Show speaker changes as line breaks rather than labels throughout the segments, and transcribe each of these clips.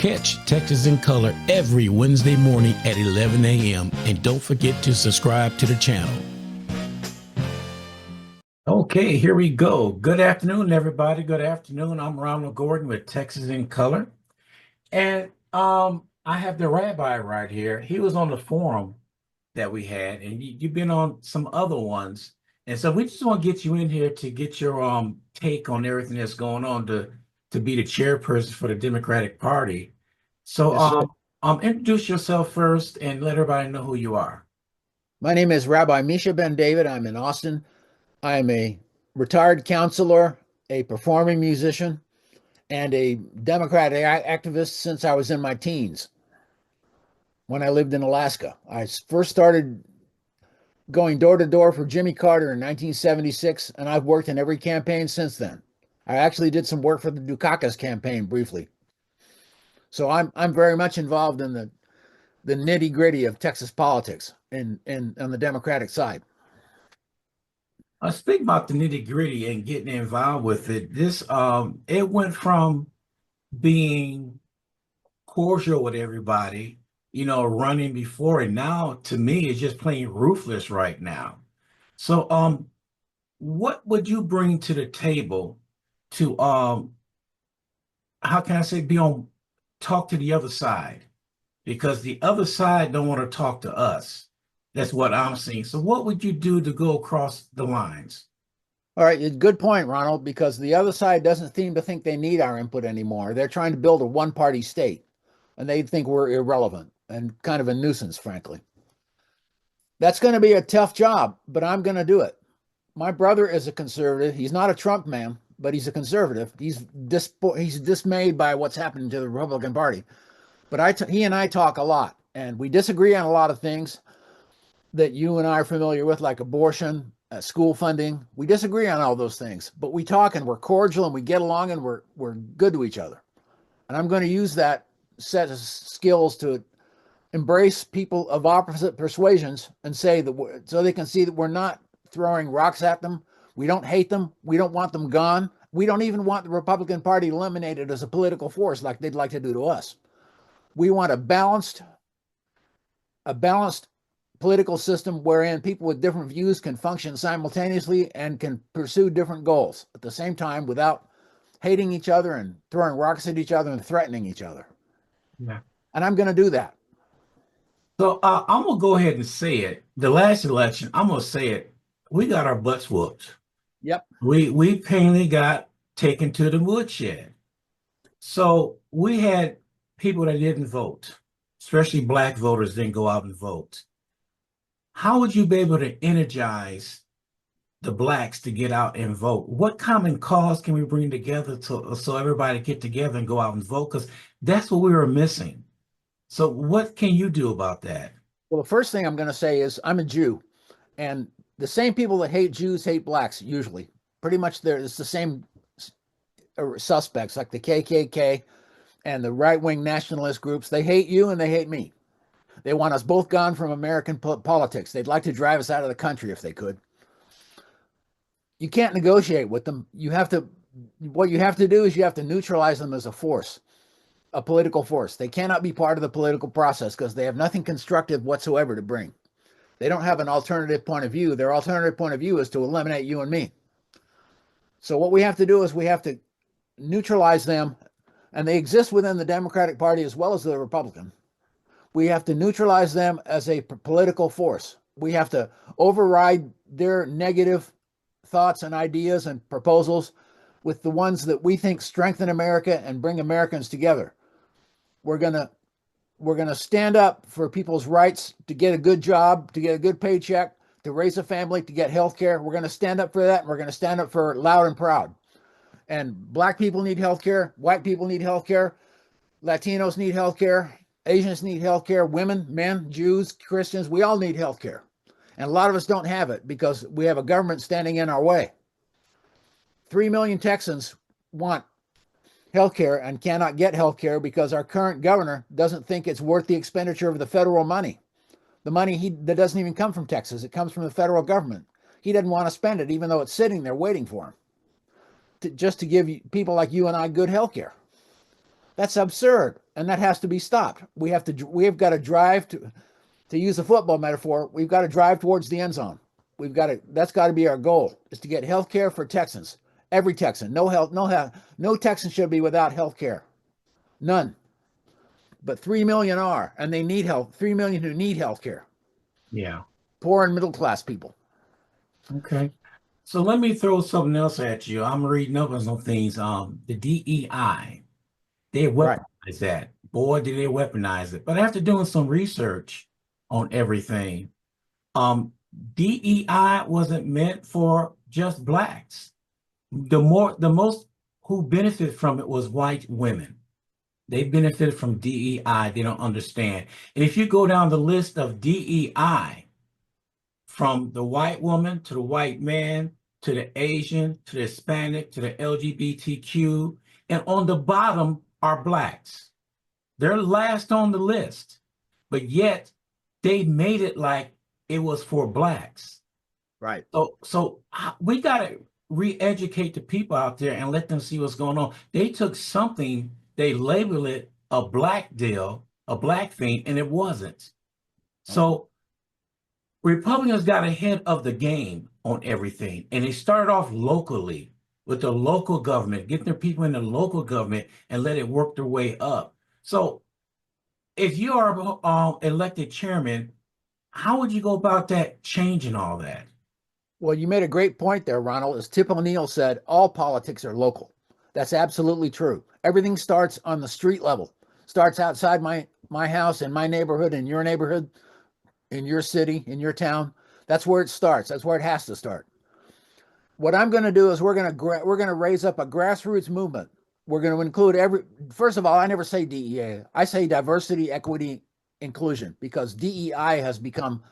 Catch Texas in Color every Wednesday morning at 11 a.m. And don't forget to subscribe to the channel. Okay, here we go. Good afternoon, everybody. Good afternoon. I'm Ronald Gordon with Texas in Color. And I have the rabbi right here. He was on the forum that we had, and you've been on some other ones. And so we just want to get you in here to get your take on everything that's going on to be the chairperson for the Democratic Party. So
Yes, sir.
introduce yourself first and let everybody know who you are.
My name is Rabbi Misha Ben David. I'm in Austin. I am a retired counselor, a performing musician, and a Democratic activist since I was in my teens when I lived in Alaska. I first started going door to door for Jimmy Carter in 1976, and I've worked in every campaign since then. I actually did some work for the Dukakis campaign briefly. So I'm very much involved in the nitty-gritty of Texas politics and on the Democratic side.
Speak about the nitty-gritty and getting involved with it. This it went from being cordial with everybody, running before, and now to me it's just plain ruthless right now. So what would you bring to the table to how can I say talk to the other side? Because the other side don't want to talk to us. That's what I'm seeing. So what would you do to go across the lines?
All right, good point, Ronald, because the other side doesn't seem to think they need our input anymore. They're trying to build a one-party state, and they think we're irrelevant and kind of a nuisance, frankly. That's going to be a tough job, but I'm going to do it. My brother is a conservative. He's not a Trump man, but he's a conservative. He's dismayed by what's happening to the Republican Party. But he and I talk a lot, and we disagree on a lot of things that you and I are familiar with, like abortion, school funding. We disagree on all those things, but we talk and we're cordial and we get along and we're good to each other. And I'm going to use that set of skills to embrace people of opposite persuasions and say that so they can see that we're not throwing rocks at them. We don't hate them. We don't want them gone. We don't even want the Republican Party eliminated as a political force like they'd like to do to us. We want a balanced political system wherein people with different views can function simultaneously and can pursue different goals at the same time without hating each other and throwing rocks at each other and threatening each other.
Yeah.
And I'm going to do that.
So I'm gonna go ahead and say it. The last election, I'm gonna say it. We got our butts whooped.
Yep.
We painfully got taken to the woodshed. So we had people that didn't vote, especially Black voters didn't go out and vote. How would you be able to energize the Blacks to get out and vote? What common cause can we bring together so everybody get together and go out and vote? Because that's what we were missing. So what can you do about that?
Well, the first thing I'm going to say is I'm a Jew, and the same people that hate Jews hate blacks usually. Pretty much it's the same suspects like the KKK and the right-wing nationalist groups. They hate you and they hate me. They want us both gone from American politics. They'd like to drive us out of the country if they could. You can't negotiate with them. What you have to do is you have to neutralize them as a force, a political force. They cannot be part of the political process because they have nothing constructive whatsoever to bring. They don't have an alternative point of view. Their alternative point of view is to eliminate you and me. So what we have to do is we have to neutralize them, and they exist within the Democratic Party as well as the Republican. We have to neutralize them as a political force. We have to override their negative thoughts and ideas and proposals with the ones that we think strengthen America and bring Americans together. We're going to stand up for people's rights to get a good job, to get a good paycheck, to raise a family, to get health care. We're going to stand up for that, and we're going to stand up for it loud and proud. And Black people need health care. White people need health care. Latinos need health care. Asians need health care. Women, men, Jews, Christians, we all need health care. And a lot of us don't have it because we have a government standing in our way. 3 million Texans want health care and cannot get health care because our current governor doesn't think it's worth the expenditure of the federal money. The money that doesn't even come from Texas. It comes from the federal government. He doesn't want to spend it, even though it's sitting there waiting for him, just to give people like you and I good health care. That's absurd. and that has to be stopped. We have got to drive to use a football metaphor. We've got to drive towards the end zone. That's got to be our goal, is to get health care for Texans. Every Texan. No Texan should be without health care. None. But 3 million are, and they need help. 3 million who need health care.
Yeah.
Poor and middle class people.
Okay. So let me throw something else at you. I'm reading up on some things. The DEI, they
Right.
weaponize that. Boy, did they weaponize it. But after doing some research on everything, um, DEI wasn't meant for just blacks. The most who benefit from it was white women. They benefited from DEI. They don't understand. And if you go down the list of DEI, from the white woman to the white man to the Asian to the Hispanic to the LGBTQ, and on the bottom are blacks. They're last on the list, but yet they made it like it was for blacks.
Right.
So we got to re-educate the people out there and let them see what's going on. They took something, they labeled it a black deal, a black thing, and it wasn't. So Republicans got ahead of the game on everything, and they started off locally with the local government, getting their people in the local government and let it work their way up. So if you are elected chairman, how would you go about that, changing all that?
Well, you made a great point there, Ronald. As Tip O'Neill said, all politics are local. That's absolutely true. Everything starts on the street level. Starts outside my house, in my neighborhood, in your neighborhood, in your city, in your town. That's where it starts. That's where it has to start. What I'm going to do is we're going to raise up a grassroots movement. We're going to include first of all, I never say DEA. I say diversity, equity, inclusion, because DEI has become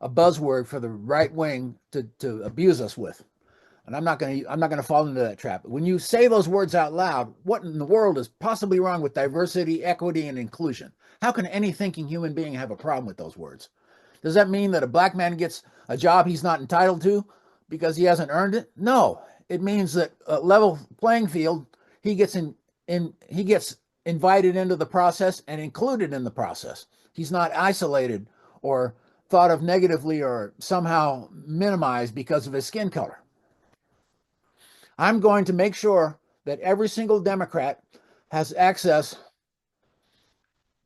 a buzzword for the right wing to abuse us with. And I'm not going to fall into that trap. When you say those words out loud, what in the world is possibly wrong with diversity, equity, and inclusion? How can any thinking human being have a problem with those words? Does that mean that a black man gets a job he's not entitled to because he hasn't earned it? No. It means that a level playing field, he gets he gets invited into the process and included in the process. He's not isolated or thought of negatively or somehow minimized because of his skin color. I'm going to make sure that every single Democrat has access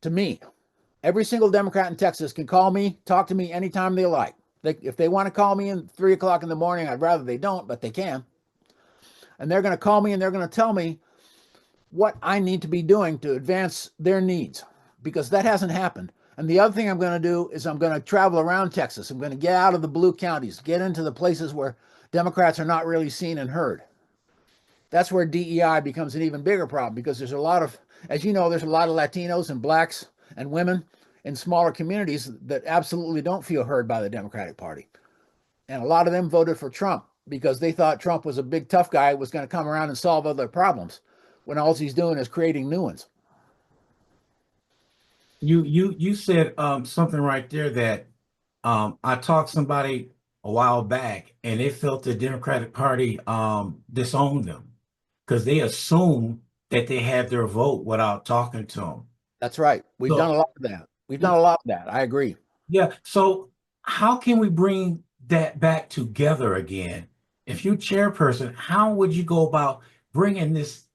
to me. Every single Democrat in Texas can call me, talk to me anytime they like. If they want to call me at 3 o'clock in the morning, I'd rather they don't, but they can. And they're going to call me and they're going to tell me what I need to be doing to advance their needs, because that hasn't happened. And the other thing I'm going to do is I'm going to travel around Texas. I'm going to get out of the blue counties, get into the places where Democrats are not really seen and heard. That's where DEI becomes an even bigger problem, because there's a lot of, as you know, there's a lot of Latinos and blacks and women in smaller communities that absolutely don't feel heard by the Democratic Party. And a lot of them voted for Trump because they thought Trump was a big tough guy who was going to come around and solve all their problems, when all he's doing is creating new ones.
You said something right there that I talked to somebody a while back, and they felt the Democratic Party disowned them because they assumed that they had their vote without talking to them.
That's right. We've done a
So
lot of that. We've done a lot of that. I agree.
yeah, so how can we bring that back together again? If you're chairperson, how would you go about bringing this?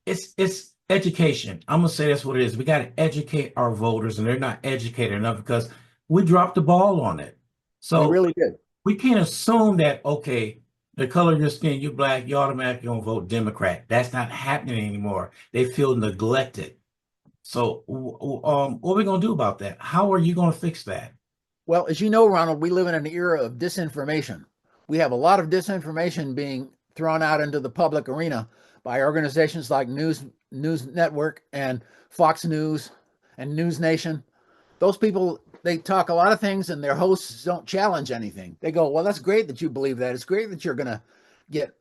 It's education. I'm gonna say that's what it is. We got to educate our voters, and they're not educated enough because we dropped the ball on it.
We
So
really did.
we can't assume that, okay, the color of your skin, you're black, you automatically gonna vote Democrat. That's not happening anymore. They feel neglected. So what are we gonna do about that? How are you gonna fix that?
Well, as you know, Ronald, we live in an era of disinformation. We have a lot of disinformation being thrown out into the public arena by organizations like News Network and Fox News and News Nation. Those people, they talk a lot of things and their hosts don't challenge anything. They go, well, that's great that you believe that. It's great that you're going to get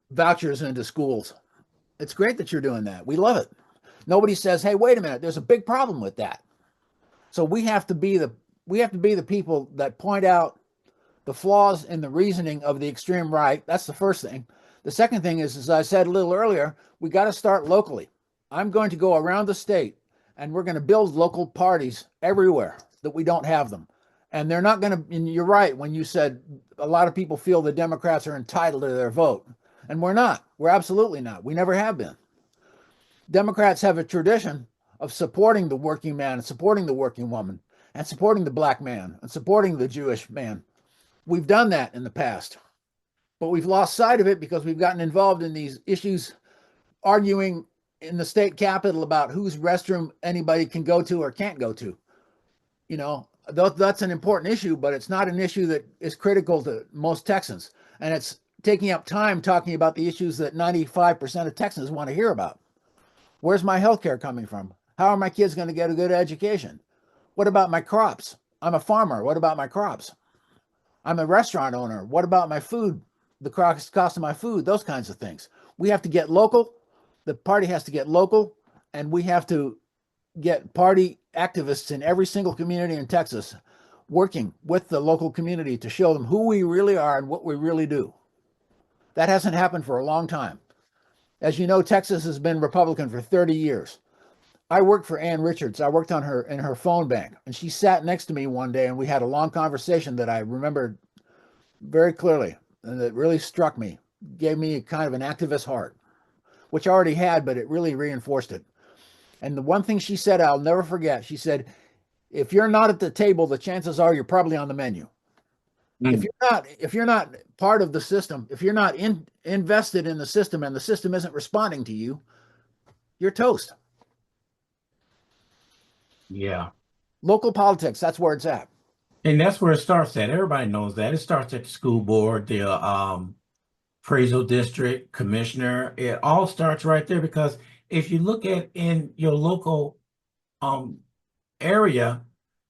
vouchers into schools. It's great that you're doing that. We love it. Nobody says, hey, wait a minute, there's a big problem with that. So we have to be the people that point out the flaws in the reasoning of the extreme right. That's the first thing. The second thing is, as I said a little earlier, we got to start locally. I'm going to go around the state and we're going to build local parties everywhere that we don't have them. And they're not going to, and you're right when you said a lot of people feel the Democrats are entitled to their vote. And we're not. We're absolutely not. We never have been. Democrats have a tradition of supporting the working man and supporting the working woman and supporting the black man and supporting the Jewish man. We've done that in the past, but we've lost sight of it because we've gotten involved in these issues, arguing in the state capitol about whose restroom anybody can go to or can't go to. You know, that's an important issue, but it's not an issue that is critical to most Texans. And it's taking up time talking about the issues that 95% of Texans want to hear about. Where's my health care coming from? How are my kids going to get a good education? What about my crops? I'm a farmer. What about my crops? I'm a restaurant owner. What about my food? The cost of my food, those kinds of things. We have to get local. The party has to get local, and we have to get party activists in every single community in Texas working with the local community to show them who we really are and what we really do. That hasn't happened for a long time. As you know, Texas has been Republican for 30 years. I worked for Ann Richards. I worked on her in her phone bank, and she sat next to me one day, and we had a long conversation that I remembered very clearly, and that really struck me, gave me kind of an activist heart, which I already had, but it really reinforced it. And the one thing she said, I'll never forget, she said, if you're not at the table, the chances are you're probably on the menu.
Mm.
If you're not part of the system, if you're not invested in the system and the system isn't responding to you, you're toast.
Yeah.
Local politics, that's where it's at.
And that's where it starts at. Everybody knows that. It starts at the school board, the appraisal district, commissioner. It all starts right there because if you look at in your local um area,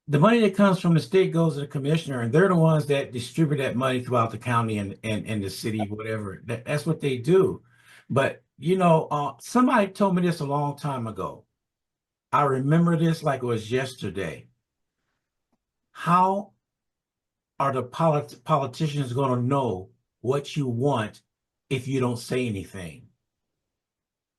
the money that comes from the state goes to the commissioner, and they're the ones that distribute that money throughout the county and the city, whatever. That's what they do. But somebody told me this a long time ago. I remember this like it was yesterday. How are the politicians going to know what you want if you don't say anything?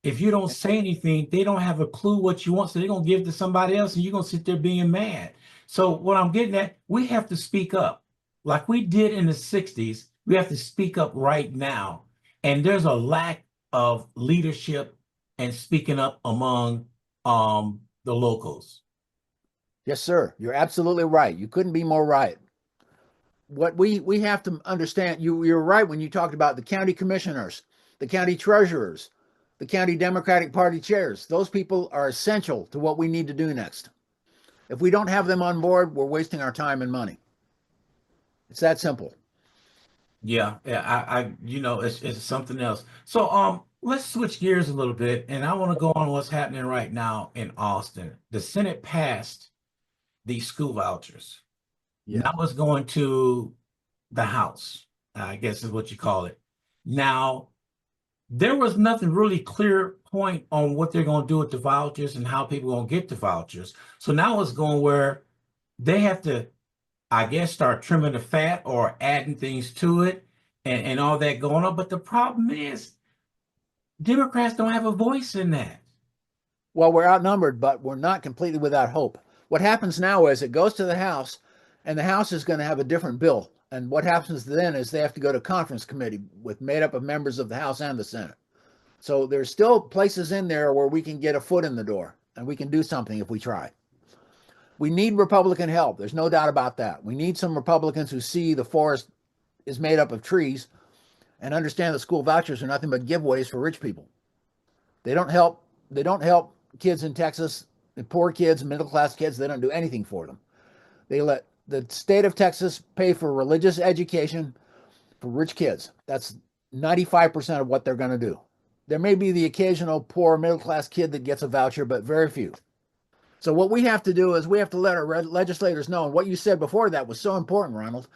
If you don't say anything, they don't have a clue what you want, so they're going to give it to somebody else, and you're going to sit there being mad. So what I'm getting at, we have to speak up. Like we did in the 60s, we have to speak up right now. And there's a lack of leadership and speaking up among the locals.
Yes, sir. You're absolutely right. You couldn't be more right. What we have to understand, you're right when you talked about the county commissioners, the county treasurers, the county Democratic Party chairs. Those people are essential to what we need to do next. If we don't have them on board, we're wasting our time and money. It's that simple.
Yeah, yeah, it's something else. So, let's switch gears a little bit, and I want to go on what's happening right now in Austin. The Senate passed the school vouchers.
Yeah.
Now it's going to the House, I guess is what you call it. Now, there was nothing really clear point on what they're going to do with the vouchers and how people are going to get the vouchers. So now it's going where they have to, I guess, start trimming the fat or adding things to it and all that going on. But the problem is Democrats don't have a voice in that.
Well, we're outnumbered, but we're not completely without hope. What happens now is it goes to the House, and the House is going to have a different bill. And what happens then is they have to go to conference committee with made up of members of the House and the Senate. So there's still places in there where we can get a foot in the door and we can do something if we try. We need Republican help. There's no doubt about that. We need some Republicans who see the forest is made up of trees and understand that school vouchers are nothing but giveaways for rich people. They don't help. They don't help kids in Texas, the poor kids, middle class kids. They don't do anything for them. They let the state of Texas pay for religious education for rich kids. That's 95% of what they're going to do. There may be the occasional poor middle class kid that gets a voucher, but very few. So what we have to do is we have to let our legislators know. And what you said before that was so important, Ronald.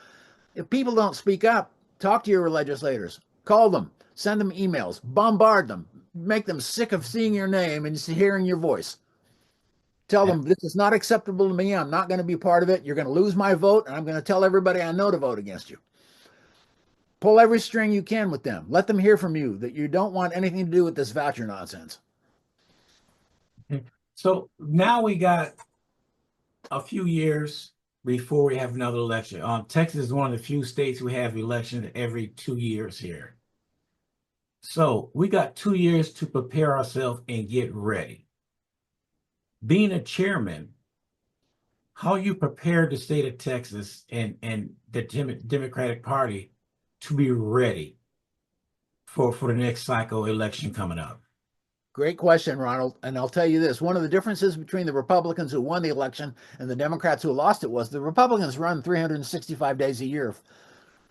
If people don't speak up, talk to your legislators, call them, send them emails, bombard them, make them sick of seeing your name and hearing your voice. Tell them this is not acceptable to me. I'm not going to be part of it. You're going to lose my vote, and I'm going to tell everybody I know to vote against you. Pull every string you can with them. Let them hear from you that you don't want anything to do with this voucher nonsense.
So now we got a few years before we have another election. Texas is one of the few states we have elections every 2 years here. So we got 2 years to prepare ourselves and get ready. Being a chairman, how you prepare the state of Texas and the Democratic Party to be ready for the next cycle election coming up.
Great question, Ronald. And I'll tell you this, one of the differences between the Republicans who won the election and the Democrats who lost it was the Republicans run 365 days a year.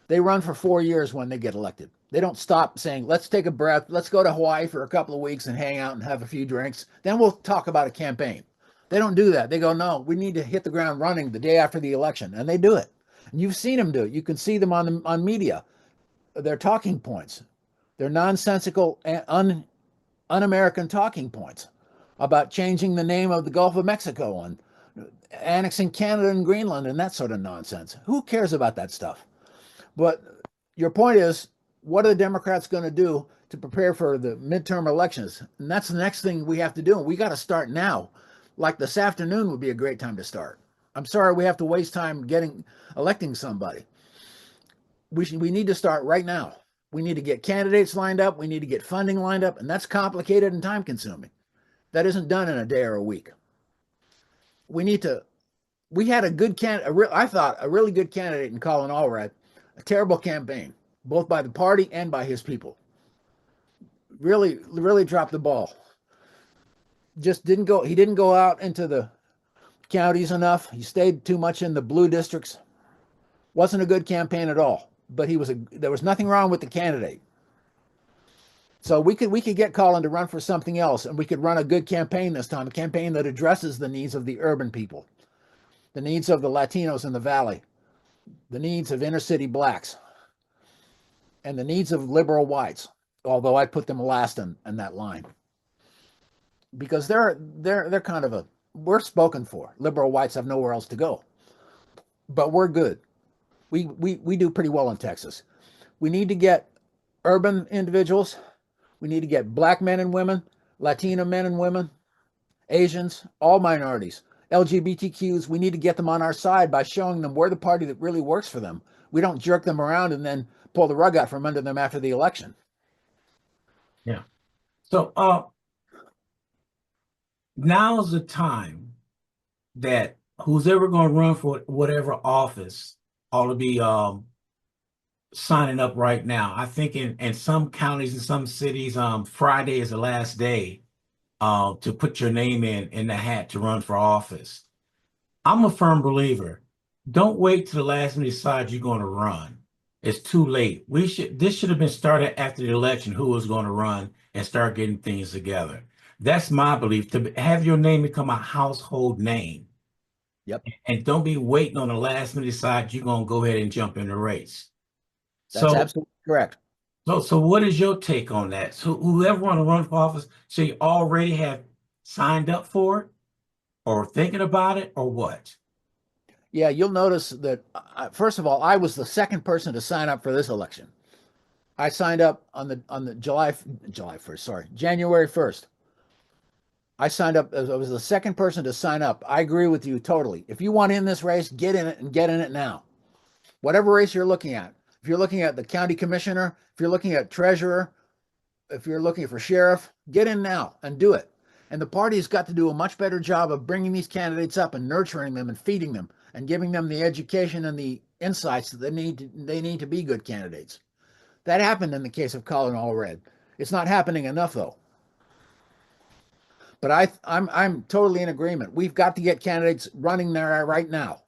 They run for 4 years when they get elected. They don't stop saying, let's take a breath, let's go to Hawaii for a couple of weeks and hang out and have a few drinks. Then we'll talk about a campaign. They don't do that. They go, no, we need to hit the ground running the day after the election. And they do it. And you've seen them do it. You can see them on media. Their talking points. They're nonsensical and un-American talking points about changing the name of the Gulf of Mexico and annexing Canada and Greenland and that sort of nonsense. Who cares about that stuff? But your point is, what are the Democrats going to do to prepare for the midterm elections? And that's the next thing we have to do. And we got to start now. Like this afternoon would be a great time to start. I'm sorry we have to waste time electing somebody. We need to start right now. We need to get candidates lined up. We need to get funding lined up. And that's complicated and time consuming. That isn't done in a day or a week. We had a good candidate, I thought a really good candidate in Colin Allred, a terrible campaign, both by the party and by his people. Really, really dropped the ball. He didn't go out into the counties enough. He stayed too much in the blue districts. Wasn't a good campaign at all, but there was nothing wrong with the candidate. So we could get Colin to run for something else, and we could run a good campaign this time, a campaign that addresses the needs of the urban people, the needs of the Latinos in the Valley, the needs of inner city blacks, and the needs of liberal whites, although I put them last in that line. Because they're kind of we're spoken for. Liberal whites have nowhere else to go. But we're good. We do pretty well in Texas. We need to get urban individuals. We need to get black men and women, Latino men and women, Asians, all minorities, LGBTQs. We need to get them on our side by showing them we're the party that really works for them. We don't jerk them around and then pull the rug out from under them after the election.
Yeah. So now's the time that who's ever going to run for whatever office ought to be signing up right now. I think in some counties and some cities, Friday is the last day to put your name in the hat to run for office. I'm a firm believer. Don't wait till the last minute to decide you're going to run. It's too late. This should have been started after the election, who was going to run and start getting things together. That's my belief, to have your name become a household name.
Yep.
And don't be waiting on the last minute to decide you're going to go ahead and jump in the race.
That's absolutely correct.
So what is your take on that? So whoever want to run for office, so you already have signed up for it or thinking about it or what?
Yeah, you'll notice that, first of all, I was the second person to sign up for this election. I signed up on the January 1st. I signed up. I was the second person to sign up. I agree with you totally. If you want in this race, get in it and get in it now. Whatever race you're looking at. If you're looking at the county commissioner, if you're looking at treasurer, if you're looking for sheriff, get in now and do it. And the party's got to do a much better job of bringing these candidates up and nurturing them and feeding them and giving them the education and the insights that they need to be good candidates. That happened in the case of Colin Allred. It's not happening enough though. But I'm totally in agreement. We've got to get candidates running there right now.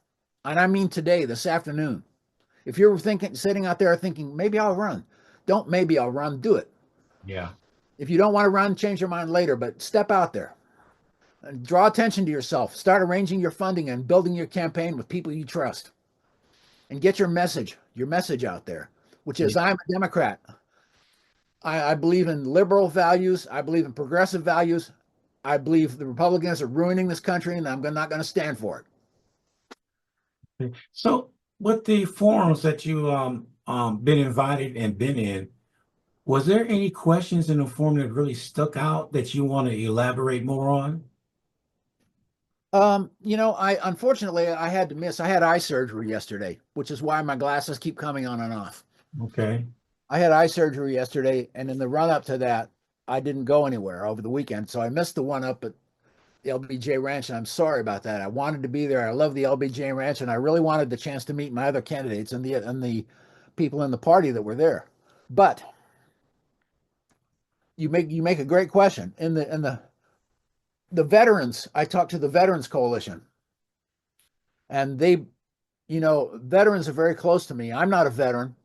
And I mean today, this afternoon. If you're sitting out there thinking, maybe I'll run. Don't maybe I'll run, do it.
Yeah.
If you don't want to run, change your mind later, but step out there and draw attention to yourself. Start arranging your funding and building your campaign with people you trust. And get your message out there, which is, I'm a Democrat. I believe in liberal values. I believe in progressive values. I believe the Republicans are ruining this country, and I'm not going to stand for
it. So with the forums that you been invited and been in, was there any questions in the forum that really stuck out that you want to elaborate more on?
I unfortunately I had to miss. I had eye surgery yesterday, which is why my glasses keep coming on and off.
Okay.
I had eye surgery yesterday, and in the run up to that, I didn't go anywhere over the weekend, so I missed the one up at the LBJ Ranch, and I'm sorry about that. I wanted to be there. I love the LBJ Ranch, and I really wanted the chance to meet my other candidates and the people in the party that were there. But you make a great question. In the veterans, I talked to the Veterans Coalition, and veterans are very close to me. I'm not a veteran.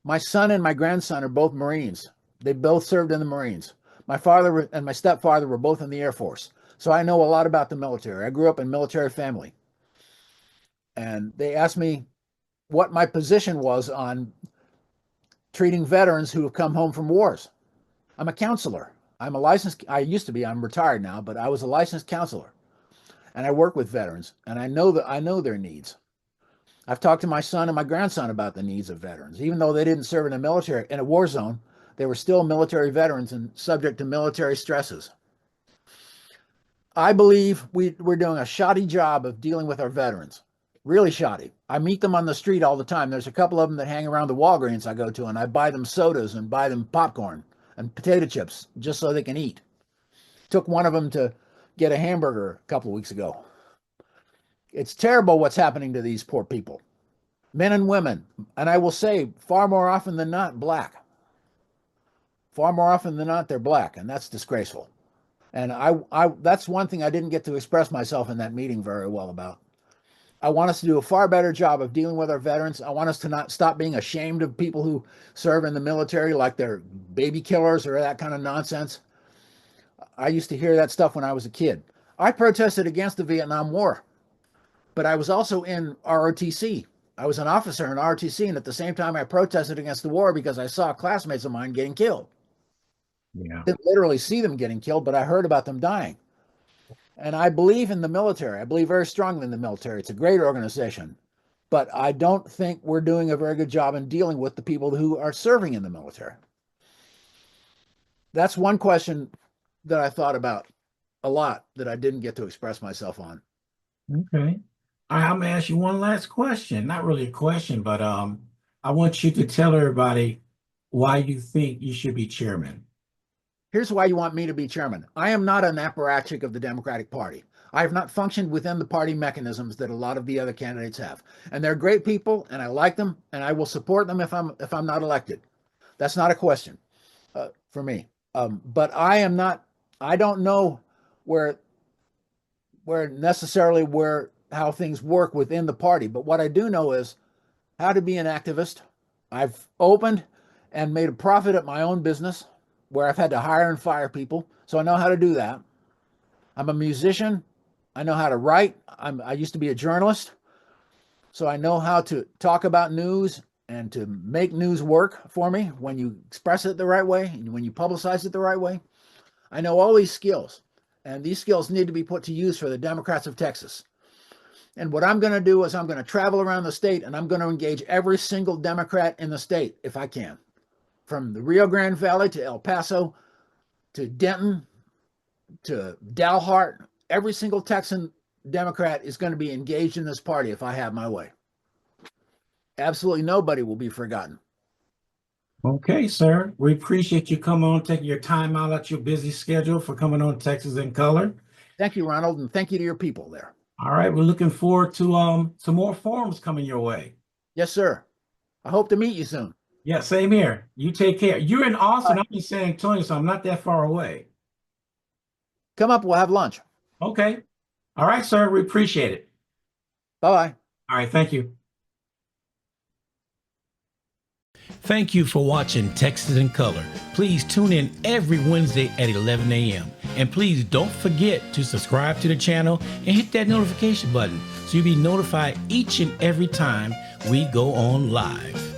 My son and my grandson are both Marines. They both served in the Marines. My father and my stepfather were both in the Air Force. So I know a lot about the military. I grew up in a military family. And they asked me what my position was on treating veterans who have come home from wars. I'm a counselor. I used to be, I'm retired now, but I was a licensed counselor. And I work with veterans, and I know their needs. I've talked to my son and my grandson about the needs of veterans. Even though they didn't serve in the military, in a war zone, they were still military veterans and subject to military stresses. I believe we're doing a shoddy job of dealing with our veterans. Really shoddy. I meet them on the street all the time. There's a couple of them that hang around the Walgreens I go to, and I buy them sodas and buy them popcorn and potato chips just so they can eat. Took one of them to get a hamburger a couple of weeks ago. It's terrible what's happening to these poor people, men and women. And I will say, far more often than not, black. Far more often than not, they're black, and that's disgraceful. And that's one thing I didn't get to express myself in that meeting very well about. I want us to do a far better job of dealing with our veterans. I want us to not stop being ashamed of people who serve in the military like they're baby killers or that kind of nonsense. I used to hear that stuff when I was a kid. I protested against the Vietnam War, but I was also in ROTC. I was an officer in ROTC, and at the same time, I protested against the war because I saw classmates of mine getting killed.
Yeah.
Didn't literally see them getting killed, but I heard about them dying. And I believe in the military. I believe very strongly in the military. It's a great organization. But I don't think we're doing a very good job in dealing with the people who are serving in the military. That's one question that I thought about a lot that I didn't get to express myself on.
Okay. I'm gonna ask you one last question. Not really a question, but I want you to tell everybody why you think you should be chairman.
Here's why you want me to be chairman. I am not an apparatchik of the Democratic Party. I have not functioned within the party mechanisms that a lot of the other candidates have. And they're great people, and I like them, and I will support them if I'm not elected. That's not a question for me. But I am not. I don't know where necessarily how things work within the party. But what I do know is how to be an activist. I've opened and made a profit at my own business where I've had to hire and fire people. So I know how to do that. I'm a musician. I know how to write. I used to be a journalist. So I know how to talk about news and to make news work for me when you express it the right way and when you publicize it the right way. I know all these skills, and these skills need to be put to use for the Democrats of Texas. And what I'm going to do is I'm going to travel around the state, and I'm going to engage every single Democrat in the state if I can, from the Rio Grande Valley to El Paso to Denton to Dalhart. Every single Texan Democrat is going to be engaged in this party if I have my way. Absolutely nobody will be forgotten.
Okay, sir. We appreciate you coming on, taking your time out of your busy schedule for coming on Texas in Color.
Thank you, Ronald, and thank you to your people there.
All right, we're looking forward to some more forums coming your way.
Yes, sir. I hope to meet you soon.
Yeah, same here. You take care. You're in Austin. I'm in San Antonio, so I'm not that far away.
Come up, we'll have lunch.
Okay. All right, sir. We appreciate it.
Bye-bye.
All right, thank you. Thank you for watching Texas in Color. Please tune in every Wednesday at 11 a.m. And please don't forget to subscribe to the channel and hit that notification button so you'll be notified each and every time we go on live.